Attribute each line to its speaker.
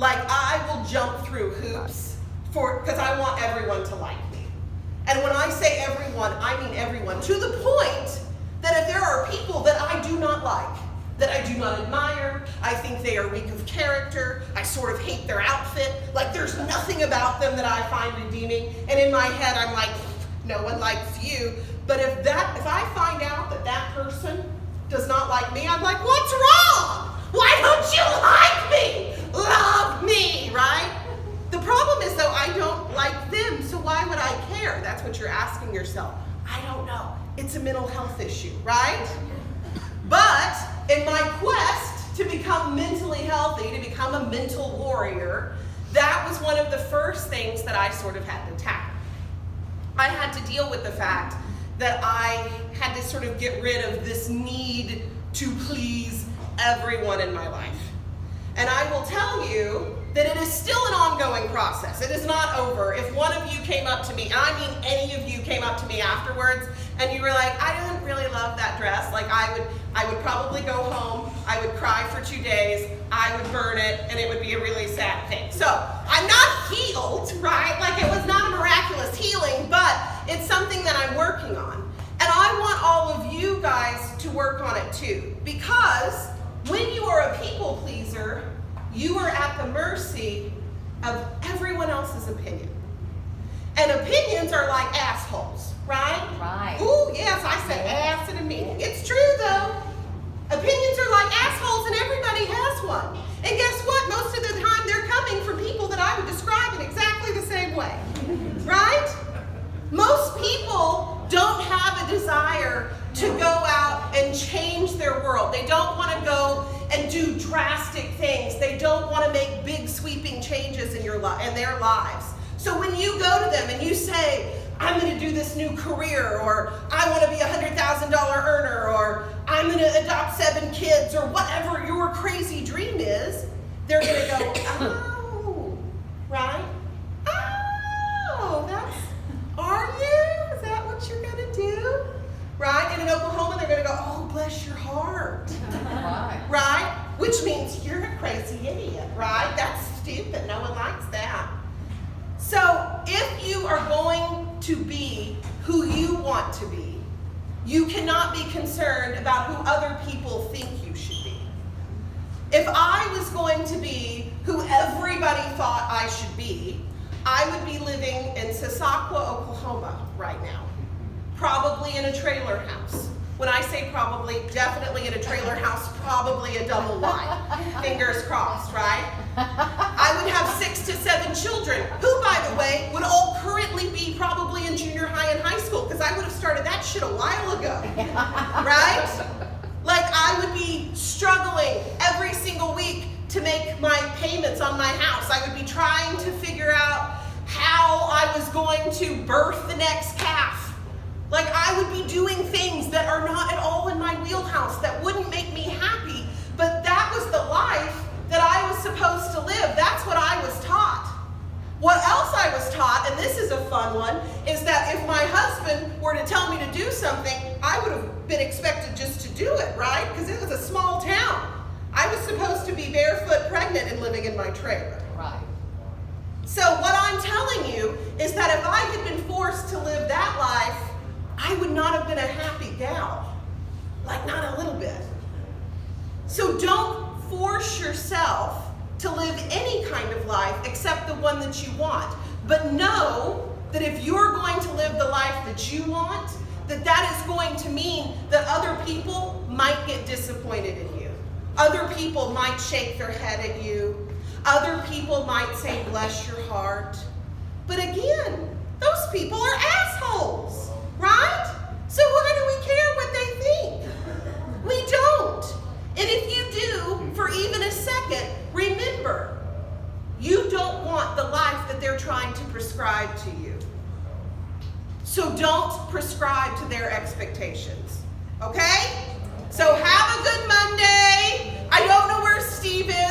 Speaker 1: Like, I will jump through hoops because I want everyone to like me. And when I say everyone, I mean everyone, to the point that if there are people that I do not like, that I do not admire, I think they are weak of character, I sort of hate their outfit, like there's nothing about them that I find redeeming, and in my head I'm like, no one likes you. But if I find out that that person does not like me, I'm like, what's wrong? Why don't you like me? Love me, right? The problem is, though, I don't like them, so why would I care? That's what you're asking yourself. I don't know. It's a mental health issue, right? But in my quest to become mentally healthy, to become a mental warrior, that was one of the first things that I sort of had to tackle. I had to deal with the fact that I had to sort of get rid of this need to please everyone in my life. And I will tell you that it is still an ongoing process. It is not over. If one of you came up to me, and I mean any of you came up to me afterwards, and you were like, I didn't really love that dress, like I would probably go home, I would cry for 2 days, I would burn it, and it would be a really sad thing. So I'm not healed, right? Like it was not a miraculous healing, but it's something that I'm working on. And I want all of you guys to work on it too, because when you are a people pleaser, you are at the mercy of everyone else's opinion. And opinions are like assholes, right?
Speaker 2: Right.
Speaker 1: Ooh, yes, I said ass in a meeting. It's true though. Opinions are like assholes and everybody has one. And guess what? Most of the time they're coming from people that I would describe in exactly the same way, right? Most people don't have a desire to go out and change their world. They don't want to go and do drastic things. They don't want to make big sweeping changes in their lives. So when you go to them and you say, I'm going to do this new career, or I want to be a $100,000 earner, or I'm going to adopt 7 kids, or whatever your crazy dream is, they're going to go, oh, right? Oh, are you? Is that what you're going to do? Right? And in Oklahoma, they're going to go, oh, bless your heart. Right? Which means you're a crazy idiot, right? That's stupid. No one likes that. So if you are going to be who you want to be, you cannot be concerned about who other people think you should be. If I was going to be who everybody thought I should be, I would be living in Sasakwa, Oklahoma right now. Probably in a trailer house. When I say probably, definitely in a trailer house, probably a double wide. Fingers crossed, right? I would have 6 to 7 children, who, by the way, would all currently be probably in junior high and high school, because I would have started that shit a while ago, right? Like, I would be struggling every single week to make my payments on my house. I would be trying to figure out how I was going to birth the next calf. Like, I would be doing things that are not at all in my wheelhouse, that wouldn't make me happy, but that was the life that I was supposed to live. That's what I was taught. What else I was taught, and this is a fun one, is that if my husband were to tell me to do something, I would have been expected just to do it, right? Because it was a small town. I was supposed to be barefoot pregnant and living in my trailer.
Speaker 2: Right.
Speaker 1: So what I'm telling you is that if I had been forced to live that life, I would not have been a happy gal. Like, not a little bit. So don't force yourself to live any kind of life except the one that you want. But know that if you're going to live the life that you want, that is going to mean that other people might get disappointed in you. Other people might shake their head at you. Other people might say, bless your heart. But again, those people are assholes. Right? So why do we care what they think? We don't. And if you do, for even a second, remember, you don't want the life that they're trying to prescribe to you. So don't prescribe to their expectations. Okay? So have a good Monday. I don't know where Steve is.